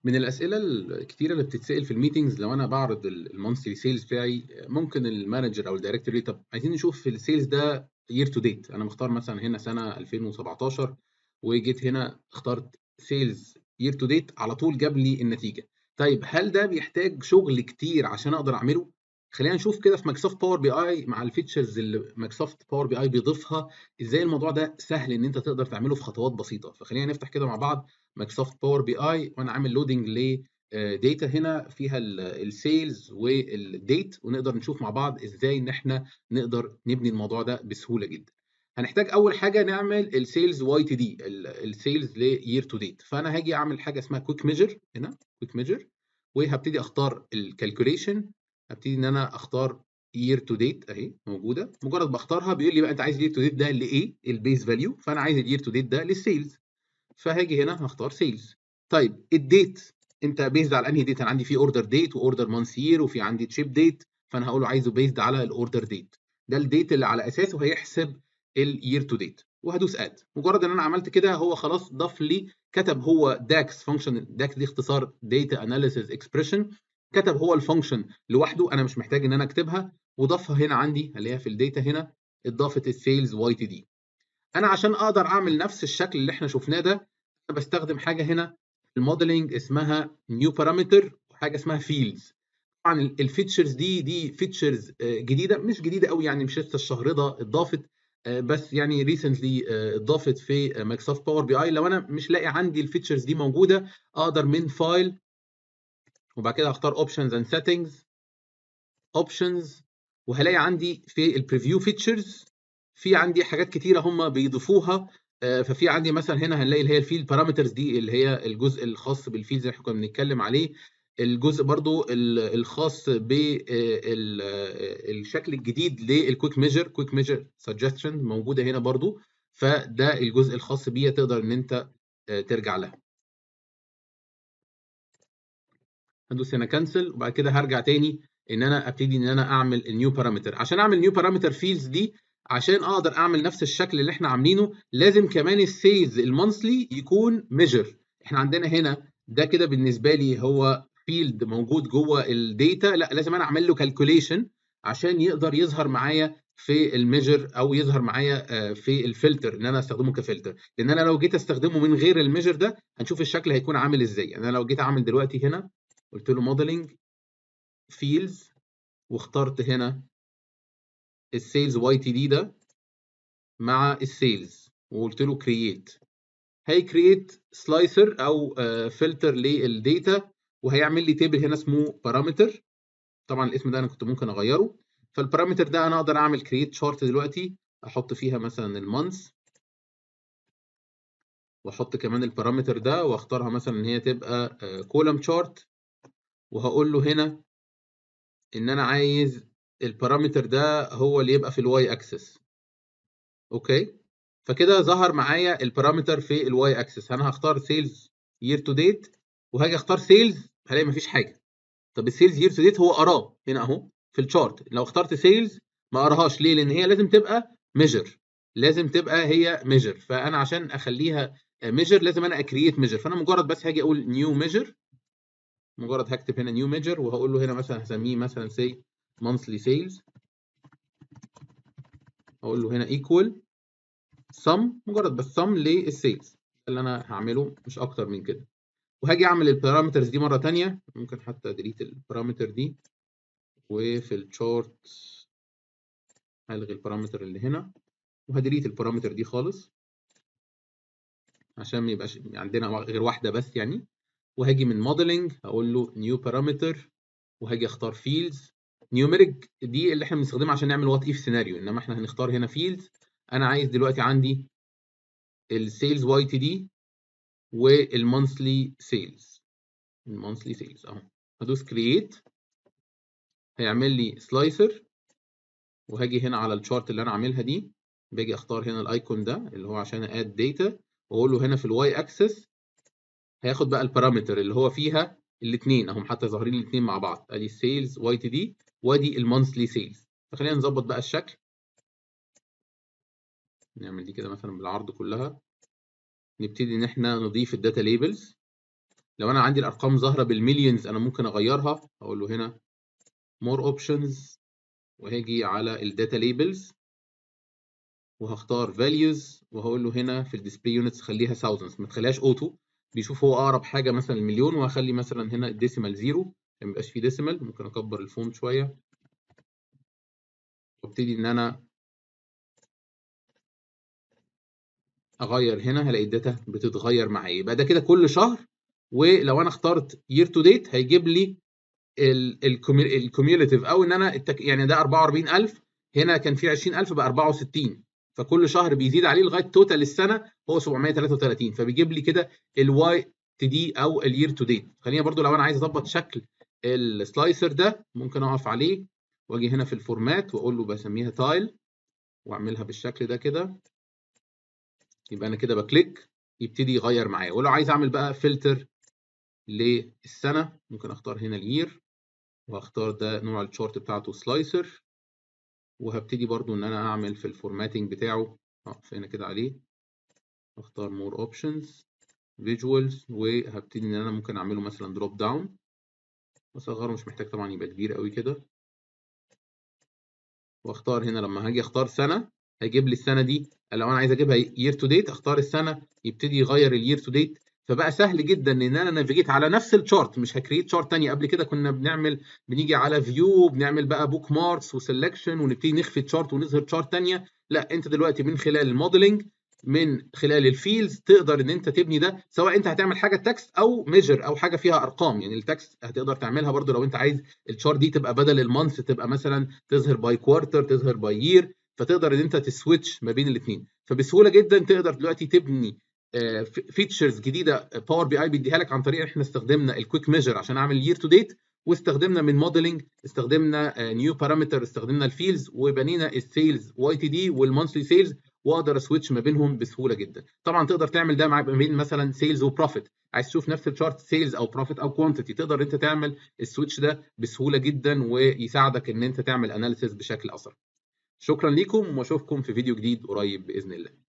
من الأسئلة الكتيرة اللي بتتسأل في الميتنجز لو أنا باعرض المونثلي سيلز بتاعي، ممكن المانجر أو الدايركتور يقول طب عايزين نشوف السيلز ده year to date. أنا مختار مثلا هنا سنة 2017 وجيت هنا اخترت سيلز year to date، على طول جاب لي النتيجة. طيب هل ده بيحتاج شغل كتير عشان أقدر أعمله؟ خلينا نشوف كده في مايكروسوفت باور بي اي مع الفيتشرز اللي مايكروسوفت باور بي اي بيضيفها، ازاي الموضوع ده سهل ان انت تقدر تعمله في خطوات بسيطه. فخلينا نفتح كده مع بعض مايكروسوفت باور بي اي وانا عامل لودنج لداتا هنا فيها السيلز والديت، ونقدر نشوف مع بعض ازاي ان احنا نقدر نبني الموضوع ده بسهوله جدا. هنحتاج اول حاجه نعمل السيلز واي تي دي، السيلز لير تو ديت. فانا هاجي اعمل حاجه اسمها كويك ميجر هنا، كويك ميجر، وهبتدي اختار الكالكوليشن. هبتدي ان انا اختار year to date اهي موجوده. مجرد بختارها بيقول لي بقى انت عايز year to date ده لايه؟ البيس فاليو. فانا عايز الير تو ديت ده للسيلز، فهاجي هنا هختار سيلز. طيب الديت انت بيزد على انهي ديت؟ انا عندي في اوردر ديت واوردر مانث يير وفي عندي تشيب ديت، فانا هقول له عايزه بيزد على الاوردر ديت. ده الديت اللي على اساسه هيحسب الير تو ديت، وهدوس اد. مجرد ان انا عملت كده هو خلاص ضاف لي، كتب هو داكس فانكشن. داكس دي اختصار داتا اناليسيز اكسبريشن، كتب هو الفانكشن لوحده، انا مش محتاج ان انا اكتبها، وضافها هنا عندي اللي هي في الداتا هنا، اضافه السيلز واي تي دي. انا عشان اقدر اعمل نفس الشكل اللي احنا شفناه ده، انا بستخدم حاجه هنا الموديلنج اسمها نيو بارامتر، وحاجه اسمها فيلدز. طبعا الفيتشرز دي فيتشرز جديده، مش جديده قوي يعني، مش لسه الشهر ده اتضافت، بس يعني ريسنتلي اتضافت في مايكروسوفت باور بي اي. لو انا مش لاقي عندي الفيتشرز دي موجوده، اقدر من فايل وبعد كده اختار اوبشنز اند سيتنجز، اوبشنز، وهلاقي عندي في البريفيو فيتشرز في عندي حاجات كتيره هم بيضيفوها. ففي عندي مثلا هنا هنلاقي اللي هي الفيلد بارامترز دي، اللي هي الجزء الخاص بالفيلدز اللي احنا كنا بنتكلم عليه. الجزء برضو الخاص بالشكل الجديد للكويك ميجر، كويك ميجر سجستشن موجوده هنا برضو. فده الجزء الخاص بيها، تقدر ان انت ترجع لها. هدوس هنا كانسل، وبعد كده هرجع تاني ان انا ابتدي ان انا اعمل النيو بارامتر. عشان اعمل نيو بارامتر فيلدز دي، عشان اقدر اعمل نفس الشكل اللي احنا عاملينه، لازم كمان السيلز المونثلي يكون ميجر. احنا عندنا هنا ده كده بالنسبه لي هو فيلد موجود جوه الداتا، لا لازم انا اعمل له كالكوليشن عشان يقدر يظهر معايا في الميجر، او يظهر معايا في الفلتر، ان انا استخدمه كفلتر. لان انا لو جيت استخدمه من غير الميجر ده، هنشوف الشكل هيكون عامل ازاي. يعني انا لو جيت اعمل دلوقتي هنا، قلت له موديلنج فيلدز، واخترت هنا السيلز واي تي دي ده مع السيلز، وقلت له كرييت، هي كرييت سلايسر او فلتر للداتا، وهيعمل لي تيبل هنا اسمه بارامتر. طبعا الاسم ده انا كنت ممكن اغيره. فالبارامتر ده انا اقدر اعمل كرييت شارت دلوقتي، احط فيها مثلا المانث، واحط كمان البارامتر ده واختارها مثلا ان هي تبقى كولم شارت، وهقول له هنا ان انا عايز البارامتر ده هو اللي يبقى في الواي اكسس. اوكي، فكده ظهر معايا البارامتر في الواي اكسس. انا هختار سيلز يير تو ديت، وهاجي اختار سيلز هلاقي مفيش حاجه. طب السيلز يير تو ديت هو قراه هنا اهو في الشارت، لو اخترت سيلز ما قراهاش ليه؟ لان هي لازم تبقى ميجر، لازم تبقى هي ميجر. فانا عشان اخليها ميجر لازم انا اكريت ميجر. فانا مجرد بس هاجي اقول نيو ميجر، مجرد هكتب هنا نيو ميجر، وهقول له هنا مثلا هسميه مثلا سي مانثلي سيلز، اقول له هنا ايكوال سم، مجرد بس سم للسيلز اللي انا هعمله، مش اكتر من كده. وهاجي اعمل البارامترز دي مره ثانيه، ممكن حتى ديليت البارامتر دي، وفي الشارت هلغي البارامتر اللي هنا، وهديليت البارامتر دي خالص عشان ما يبقاش عندنا غير واحده بس يعني. وهاجي من موديلنج هقول له نيو بارامتر، وهاجي اختار فيلدز. نيوميريك دي اللي احنا بنستخدمها عشان نعمل وات اف سيناريو، انما احنا هنختار هنا فيلدز. انا عايز دلوقتي عندي السيلز واي تي دي والمونثلي سيلز، المونثلي سيلز اهو. هدوس كرييت، هيعمل لي سلايسر، وهاجي هنا على الشارت اللي انا عاملها دي، باجي اختار هنا الايكون ده اللي هو عشان اد داتا، واقول له هنا في الواي اكسس هياخد بقى البارامتر اللي هو فيها الاثنين اهم، حتى ظاهرين الاثنين مع بعض، ادي السيلز واي تي دي وادي المونثلي سيلز. فخلينا نظبط بقى الشكل، نعمل دي كده مثلا بالعرض كلها. نبتدي ان احنا نضيف الداتا ليبلز، لو انا عندي الارقام ظاهره بالمليونز انا ممكن اغيرها، اقول له هنا more options وهاجي على الداتا ليبلز وهختار values وهقول له هنا في الديسبلاي يونتس خليها thousands، ما تخليهاش اوتو، بيشوف هو اقرب حاجه مثلا المليون، وهخلي مثلا هنا الديسيمال زيرو عشان ما يبقاش فيه ديسيمال. ممكن اكبر الفونت شويه وابتدي ان انا اغير هنا، هلاقي الداتا بتتغير معايا. يبقى ده كده كل شهر، ولو انا اخترت year to date هيجيب لي الكوميوليتيف، او ان انا يعني ده 44000 هنا كان في 20000 بقى 64، فكل شهر بيزيد عليه لغايه توتال السنه هو 733، فبيجيب لي كده الواي تي دي او الير تو ديت. خلينا برضو لو انا عايز اظبط شكل السلايسر ده ممكن اقف عليه واجي هنا في الفورمات واقول له بسميها تايل واعملها بالشكل ده كده، يبقى انا كده بكليك يبتدي يغير معايا. ولو عايز اعمل بقى فلتر للسنه ممكن اختار هنا الير وهختار ده نوع الشورت بتاعته سلايسر، وهبتدي برضو ان انا اعمل في الفورماتنج بتاعه اقف هنا كده عليه اختار مور اوبشنز فيجوالز، وهبتدي ان انا ممكن اعمله مثلا دروب داون واصغره، مش محتاج طبعا يبقى كبير قوي كده، واختار هنا لما هاجي اختار سنه هيجيب لي السنه دي. لو انا عايز اجيبها يير تو ديت اختار السنه يبتدي يغير اليير تو ديت، فبقى سهل جدا ان انا نافيجيت على نفس الشارت، مش هكريت شارت ثانيه. قبل كده كنا بنيجي على فيو بنعمل بقى بوك ماركس وسelection ونبتدي نخفي شارت ونظهر شارت ثانيه. لا، انت دلوقتي من خلال الموديلنج من خلال الفيلز تقدر ان انت تبني ده، سواء انت هتعمل حاجه تكست او ميجر او حاجه فيها ارقام. يعني التكست هتقدر تعملها برضو لو انت عايز الشارت دي تبقى بدل المانث تبقى مثلا تظهر باي كوارتر تظهر باي يير، فتقدر ان انت تسويتش ما بين الاثنين. فبسهوله جدا تقدر دلوقتي تبني فيتشرز جديده باور بي اي بيديها لك عن طريق احنا استخدمنا الكويك ميجر عشان اعمل يير تو ديت، واستخدمنا من موديلنج استخدمنا نيو بارامتر استخدمنا الفيلز، وبنينا السيلز واي تي دي والمانثلي سيلز، واقدر اسويتش ما بينهم بسهوله جدا. طبعا تقدر تعمل ده ما بين مثلا سيلز وبروفيت، عايز تشوف نفس الشارت سيلز او بروفيت او كوانتيتي تقدر انت تعمل السويتش ده بسهوله جدا ويساعدك ان انت تعمل اناليسيس بشكل اسرع. شكرا لكم واشوفكم في فيديو جديد قريب باذن الله.